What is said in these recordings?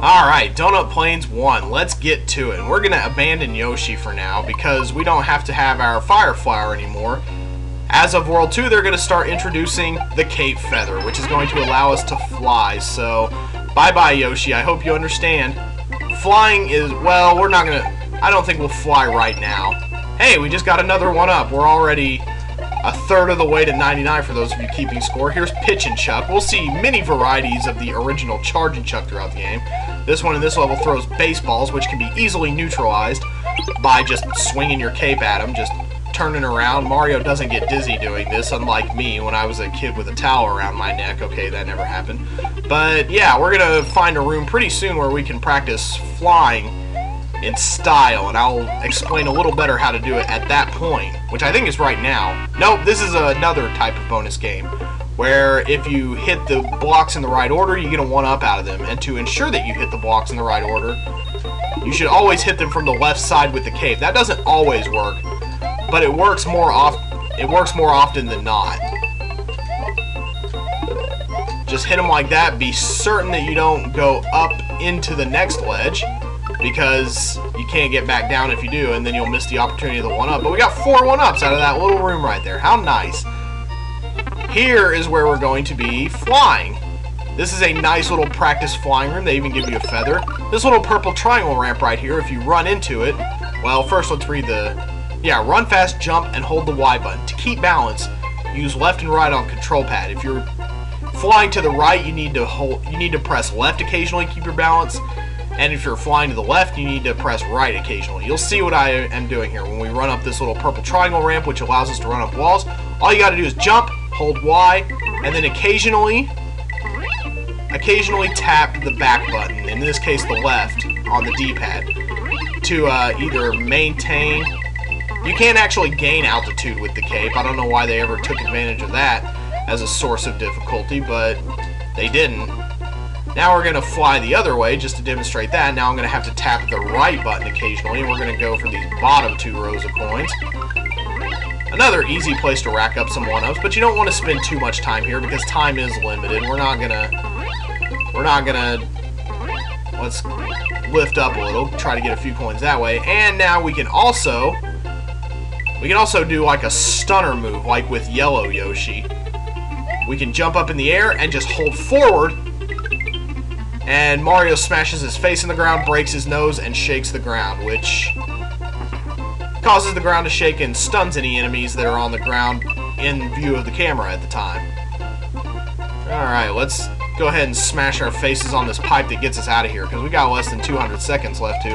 Alright, Donut Plains 1. Let's get to it. We're going to abandon Yoshi for now because we don't have to have our Fire Flower anymore. As of World 2, they're going to start introducing the Cape Feather, which is going to allow us to fly. So, bye-bye, Yoshi. I hope you understand. Flying is, well, we're not going to, I don't think we'll fly right now. Hey, we just got another one up. We're already a third of the way to 99 for those of you keeping score. Here's Pitch and Chuck. We'll see many varieties of the original Charge and Chuck throughout the game. This one in this level throws baseballs, which can be easily neutralized by just swinging your cape at them, just turning around. Mario doesn't get dizzy doing this, unlike me when I was a kid with a towel around my neck. Okay, that never happened. But yeah, we're going to find a room pretty soon where we can practice flying in style, and I'll explain a little better how to do it at that point, which I think is right now. Nope, this is another type of bonus game, where if you hit the blocks in the right order, you get a 1-up out of them, and to ensure that you hit the blocks in the right order, you should always hit them from the left side with the cape. That doesn't always work, but it works more often than not. Just hit them like that, be certain that you don't go up into the next ledge, because you can't get back down if you do, and then you'll miss the opportunity of the 1-up. But we got 4 1-ups out of that little room right there. How nice. Here is where we're going to be flying. This is a nice little practice flying room. They even give you a feather. This little purple triangle ramp right here, if you run into it, well, first let's read the, yeah, run fast, jump, and hold the Y button. To keep balance, use left and right on control pad. If you're flying to the right, you need to press left occasionally to keep your balance. And if you're flying to the left, you need to press right occasionally. You'll see what I am doing here. When we run up this little purple triangle ramp, which allows us to run up walls, all you got to do is jump, hold Y, and then occasionally tap the back button, in this case the left, on the D-pad, to either maintain. You can't actually gain altitude with the cape. I don't know why they ever took advantage of that as a source of difficulty, but they didn't. Now we're going to fly the other way just to demonstrate that. Now I'm going to have to tap the right button occasionally, and we're going to go for these bottom 2 rows of coins. Another easy place to rack up some 1-ups, but you don't want to spend too much time here because time is limited. We're not gonna let's lift up a little, try to get a few coins that way. And now we can also do like a stunner move, like with Yellow Yoshi. We can jump up in the air and just hold forward, and Mario smashes his face in the ground, breaks his nose, and shakes the ground, which causes the ground to shake and stuns any enemies that are on the ground in view of the camera at the time. Alright, let's go ahead and smash our faces on this pipe that gets us out of here, because we got less than 200 seconds left to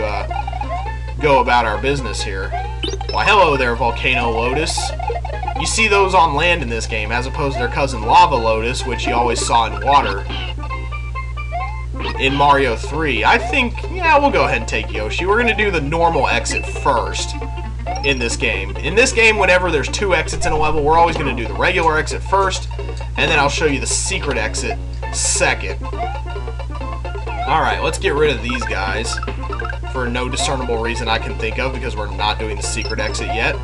go about our business here. Why, hello there, Volcano Lotus. You see those on land in this game, as opposed to their cousin Lava Lotus, which you always saw in water in Mario 3. I think, yeah, we'll go ahead and take Yoshi. We're going to do the normal exit first in this game. In this game, whenever there's 2 exits in a level, we're always going to do the regular exit first, and then I'll show you the secret exit second. Alright, let's get rid of these guys for no discernible reason I can think of, because we're not doing the secret exit yet.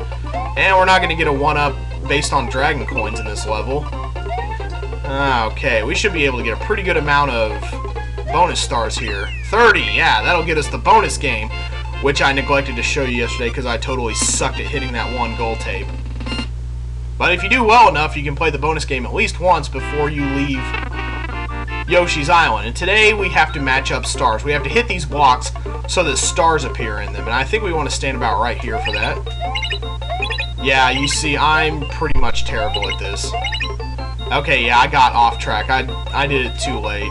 And we're not going to get a 1-up based on Dragon Coins in this level. Okay, we should be able to get a pretty good amount of bonus stars here. 30, yeah, that'll get us the bonus game, which I neglected to show you yesterday because I totally sucked at hitting that 1 gold tape. But if you do well enough, you can play the bonus game at least once before you leave Yoshi's Island. And today we have to match up stars. We have to hit these blocks so that stars appear in them. And I think we want to stand about right here for that. Yeah, you see, I'm pretty much terrible at this. Okay, yeah, I got off track. I did it too late.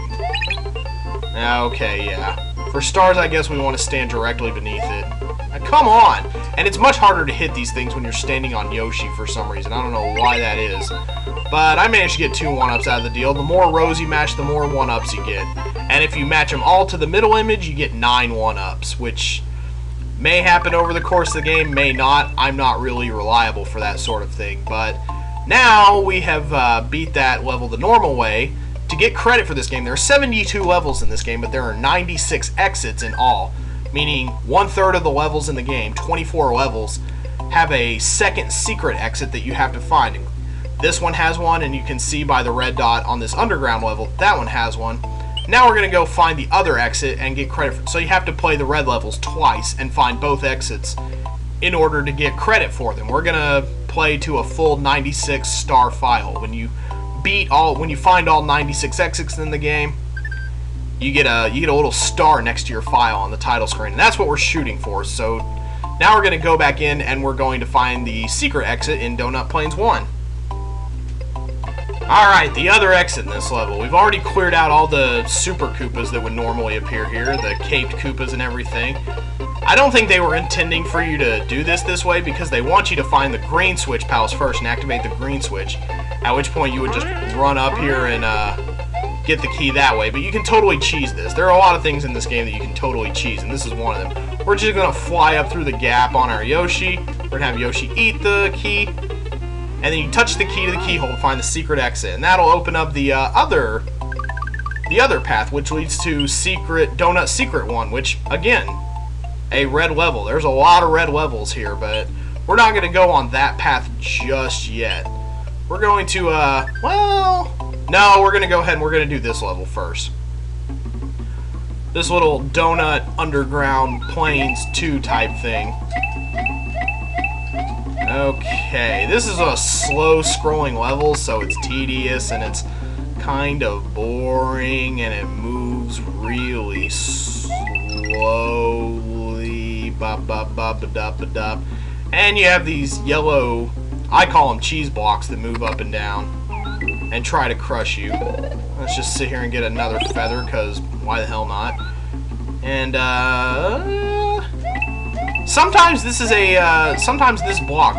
Okay, yeah. For stars, I guess we want to stand directly beneath it. Come on! And it's much harder to hit these things when you're standing on Yoshi for some reason. I don't know why that is. But I managed to get 2 1-ups out of the deal. The more rows you match, the more 1-ups you get. And if you match them all to the middle image, you get 9 1-ups, which may happen over the course of the game, may not. I'm not really reliable for that sort of thing. But now we have beat that level the normal way. To get credit for this game, there are 72 levels in this game, but there are 96 exits in all, meaning 1/3 of the levels in the game, 24 levels, have a second secret exit that you have to find. This one has one, and you can see by the red dot on this underground level, that one has one. Now we're going to go find the other exit and get credit for it. So you have to play the red levels twice and find both exits in order to get credit for them. We're going to play to a full 96 star file. When you find all 96 exits in the game, you get a little star next to your file on the title screen, and that's what we're shooting for. So now we're going to go back in and we're going to find the secret exit in Donut Plains 1. Alright, the other exit in this level. We've already cleared out all the Super Koopas that would normally appear here, the caped Koopas and everything. I don't think they were intending for you to do this way, because they want you to find the green switch palace first and activate the green switch, at which point you would just run up here and get the key that way. But you can totally cheese this. There are a lot of things in this game that you can totally cheese, and this is one of them. We're just going to fly up through the gap on our Yoshi. We're going to have Yoshi eat the key, and then you touch the key to the keyhole to find the secret exit, and that'll open up the other path, which leads to Donut Secret 1, which, again, a red level. There's a lot of red levels here, but we're not going to go on that path just yet. We're going to, no, we're going to go ahead and we're going to do this level first. This little Donut Underground Plains 2 type thing. Okay, this is a slow scrolling level, so it's tedious and it's kind of boring and it moves really slowly. And you have these yellow, I call them cheese blocks, that move up and down and try to crush you. Let's just sit here and get another feather, because why the hell not? And sometimes this is sometimes this block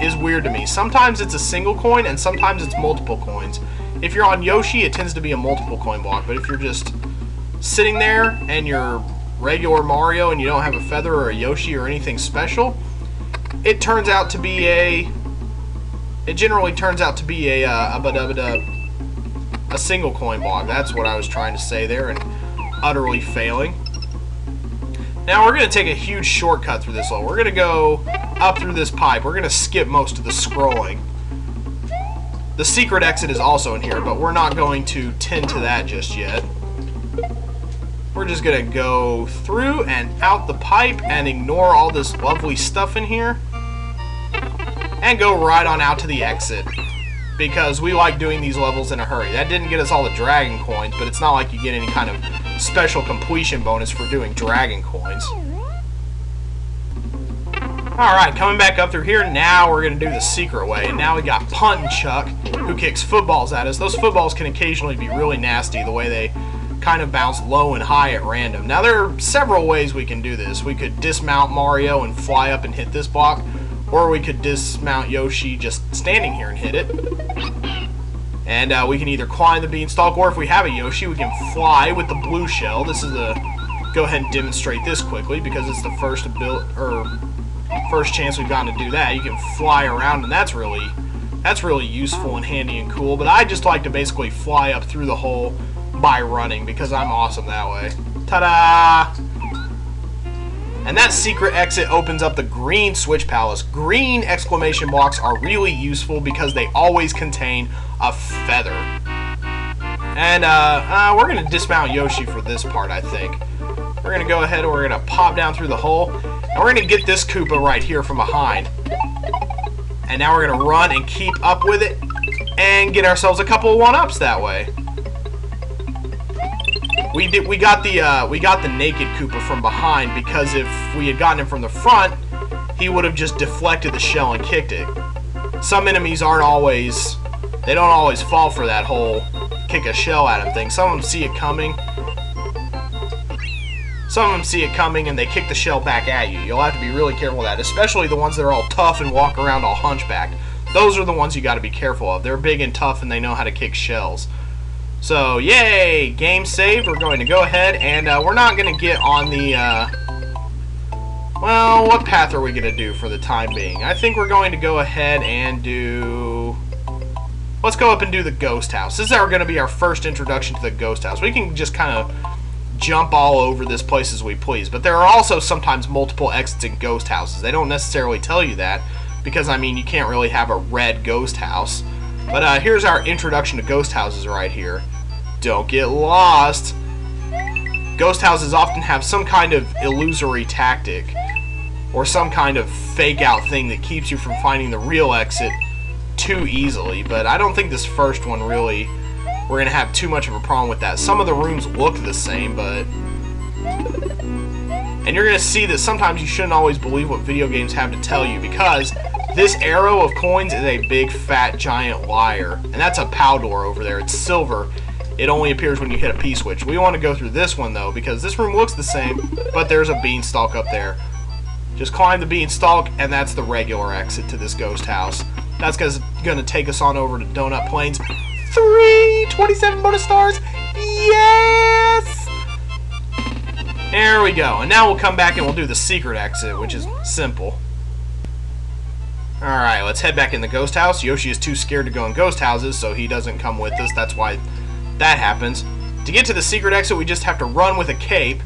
is weird to me. Sometimes it's a single coin and sometimes it's multiple coins. If you're on Yoshi, it tends to be a multiple coin block, but if you're just sitting there and you're regular Mario and you don't have a feather or a Yoshi or anything special, it generally turns out to be a single coin block. That's what I was trying to say there and utterly failing. Now we're going to take a huge shortcut through this level. We're going to go up through this pipe. We're going to skip most of the scrolling. The secret exit is also in here, but we're not going to tend to that just yet. We're just going to go through and out the pipe and ignore all this lovely stuff in here and go right on out to the exit, because we like doing these levels in a hurry. That didn't get us all the dragon coins, but it's not like you get any kind of special completion bonus for doing dragon coins. Alright, coming back up through here, now we're going to do the secret way. And now we got Punt and Chuck, who kicks footballs at us. Those footballs can occasionally be really nasty, the way they kind of bounce low and high at random. Now there are several ways we can do this. We could dismount Mario and fly up and hit this block, or we could dismount Yoshi just standing here and hit it. And we can either climb the beanstalk, or if we have a Yoshi, we can fly with the blue shell. This is go ahead and demonstrate this quickly, because it's the first chance we've gotten to do that. You can fly around, and that's really useful and handy and cool. But I just like to basically fly up through the hole by running, because I'm awesome that way. Ta-da! And that secret exit opens up the green switch palace. Green exclamation blocks are really useful because they always contain a feather. And we're going to dismount Yoshi for this part, I think. We're going to go ahead and we're going to pop down through the hole. And we're going to get this Koopa right here from behind. And now we're going to run and keep up with it and get ourselves a couple of one-ups that way. We got the naked Koopa from behind, because if we had gotten him from the front, he would have just deflected the shell and kicked it. Some enemies don't always fall for that whole kick a shell at him thing. Some of them see it coming. And they kick the shell back at you. You'll have to be really careful of that, especially the ones that are all tough and walk around all hunchbacked. Those are the ones you got to be careful of. They're big and tough and they know how to kick shells. So, yay! Game saved. We're going to go ahead and we're not going to get on the, well, what path are we going to do for the time being? I think we're going to go ahead and do, let's go up and do the ghost house. This is going to be our first introduction to the ghost house. We can just kind of jump all over this place as we please, but there are also sometimes multiple exits in ghost houses. They don't necessarily tell you that, because, I mean, you can't really have a red ghost house. But here's our introduction to ghost houses right here. don't get lost. Ghost houses often have some kind of illusory tactic or some kind of fake out thing that keeps you from finding the real exit too easily, but I don't think this first one really, we're going to have too much of a problem with that. Some of the rooms look the same, but... And you're going to see that sometimes you shouldn't always believe what video games have to tell you, because this arrow of coins is a big, fat, giant liar. And that's a POW door over there. It's silver. It only appears when you hit a P-switch. We want to go through this one, though, because this room looks the same, but there's a beanstalk up there. Just climb the beanstalk, and that's the regular exit to this ghost house. That's going to take us on over to Donut Plains. 27 bonus stars! Yes! There we go. And now we'll come back and we'll do the secret exit, which is simple. Alright, let's head back in the ghost house. Yoshi is too scared to go in ghost houses, so he doesn't come with us. That's why that happens. To get to the secret exit, we just have to run with a cape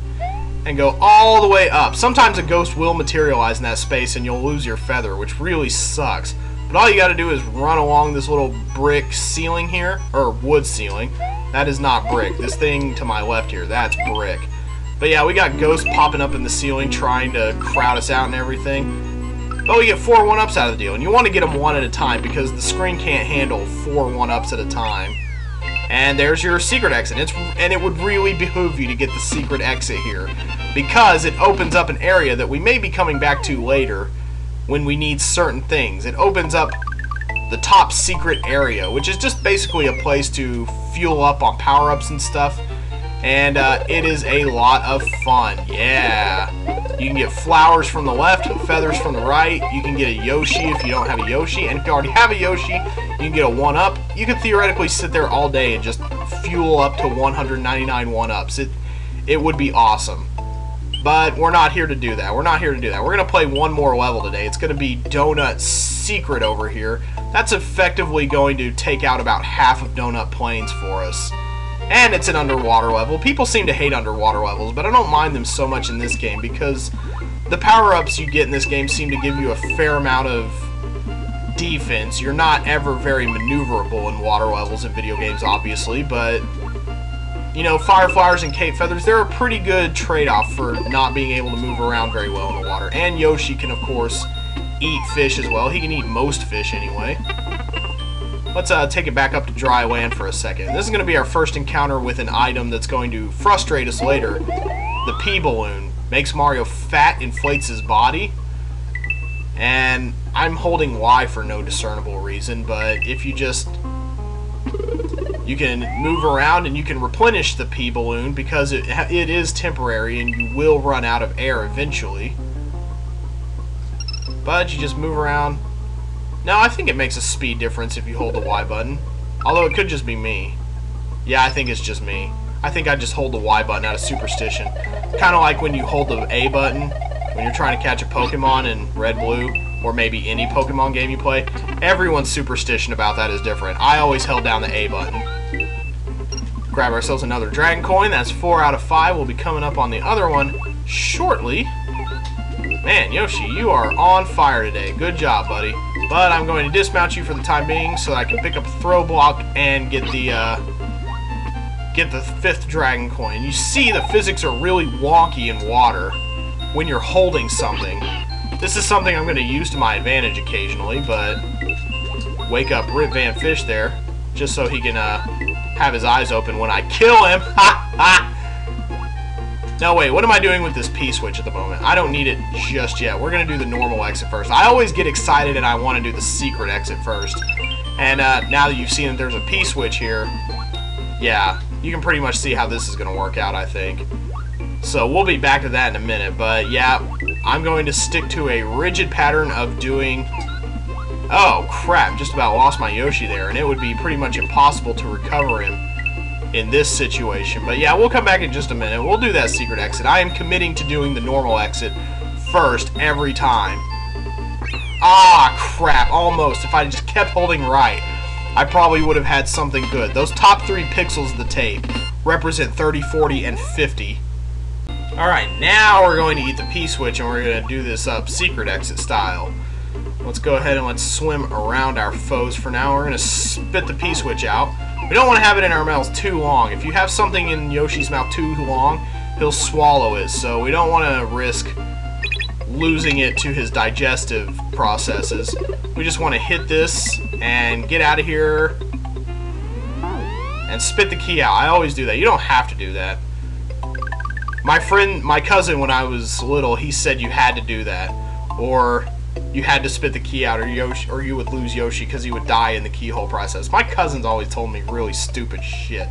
and go all the way up. Sometimes a ghost will materialize in that space and you'll lose your feather, which really sucks. But all you gotta do is run along this little brick ceiling here, or wood ceiling. That is not brick. This thing to my left here, that's brick. But yeah, we got ghosts popping up in the ceiling trying to crowd us out and everything. But we get 4 1-ups out of the deal, and you want to get them one at a time because the screen can't handle 4 1-ups at a time. And there's your secret exit. And it would really behoove you to get the secret exit here, because it opens up an area that we may be coming back to later when we need certain things. It opens up the top secret area, which is just basically a place to fuel up on power-ups and stuff. And it is a lot of fun. Yeah. You can get flowers from the left and feathers from the right. You can get a Yoshi if you don't have a Yoshi. And if you already have a Yoshi, you can get a 1-up. You could theoretically sit there all day and just fuel up to 199 1-ups. It would be awesome. But we're not here to do that. We're not here to do that. We're going to play one more level today. It's going to be Donut Secret over here. That's effectively going to take out about half of Donut Plains for us. And it's an underwater level. People seem to hate underwater levels, but I don't mind them so much in this game because the power-ups you get in this game seem to give you a fair amount of defense. You're not ever very maneuverable in water levels in video games, obviously, but, you know, fire flowers and cape feathers, they're a pretty good trade-off for not being able to move around very well in the water. And Yoshi can, of course, eat fish as well. He can eat most fish anyway. Let's take it back up to dry land for a second. This is going to be our first encounter with an item that's going to frustrate us later. The P-balloon. Makes Mario fat, inflates his body. And I'm holding Y for no discernible reason, but if you just... You can move around and you can replenish the P-balloon because it is temporary and you will run out of air eventually. But you just move around. No, I think it makes a speed difference if you hold the Y button. Although it could just be me. Yeah, I think it's just me. I think I just hold the Y button out of superstition. Kind of like when you hold the A button when you're trying to catch a Pokemon in Red Blue, or maybe any Pokemon game you play. Everyone's superstition about that is different. I always held down the A button. Grab ourselves another Dragon Coin. That's 4 out of 5. We'll be coming up on the other one shortly. Man, Yoshi, you are on fire today. Good job, buddy. But I'm going to dismount you for the time being so that I can pick up a throw block and get the 5th Dragon Coin. You see the physics are really wonky in water when you're holding something. This is something I'm going to use to my advantage occasionally, but wake up Rip Van Fish there just so he can have his eyes open when I kill him. Ha ha! No, wait, what am I doing with this P-switch at the moment? I don't need it just yet. We're going to do the normal exit first. I always get excited and I want to do the secret exit first. And now that you've seen that there's a P-switch here, yeah, you can pretty much see how this is going to work out, I think. So we'll be back to that in a minute. But yeah, I'm going to stick to a rigid pattern of doing... Oh, crap, just about lost my Yoshi there. And it would be pretty much impossible to recover him in this situation. But yeah, we'll come back in just a minute. We'll do that secret exit. I am committing to doing the normal exit first every time. Ah, crap, almost. If I just kept holding right, I probably would have had something good. Those top 3 pixels of the tape represent 30, 40, and 50. Alright, now we're going to eat the P-switch and we're going to do this secret exit style. Let's go ahead and let's swim around our foes for now. We're going to spit the P-switch out. We don't want to have it in our mouths too long. If you have something in Yoshi's mouth too long, he'll swallow it. So we don't want to risk losing it to his digestive processes. We just want to hit this and get out of here and spit the key out. I always do that. You don't have to do that. My cousin, when I was little, he said you had to do that, or you had to spit the key out, or you would lose Yoshi because he would die in the keyhole process. My cousins always told me really stupid shit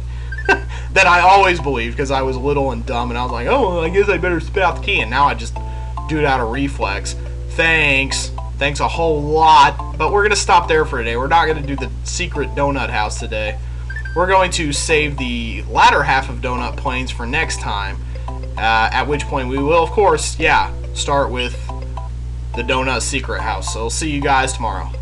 that I always believed because I was little and dumb, and I was like, oh, I guess I better spit out the key, and now I just do it out of reflex. Thanks a whole lot, but we're gonna stop there for today. We're not gonna do the secret donut house today. We're going to save the latter half of Donut Plains for next time. At which point we will, of course, start with the Donut Secret House. So, I'll see you guys tomorrow.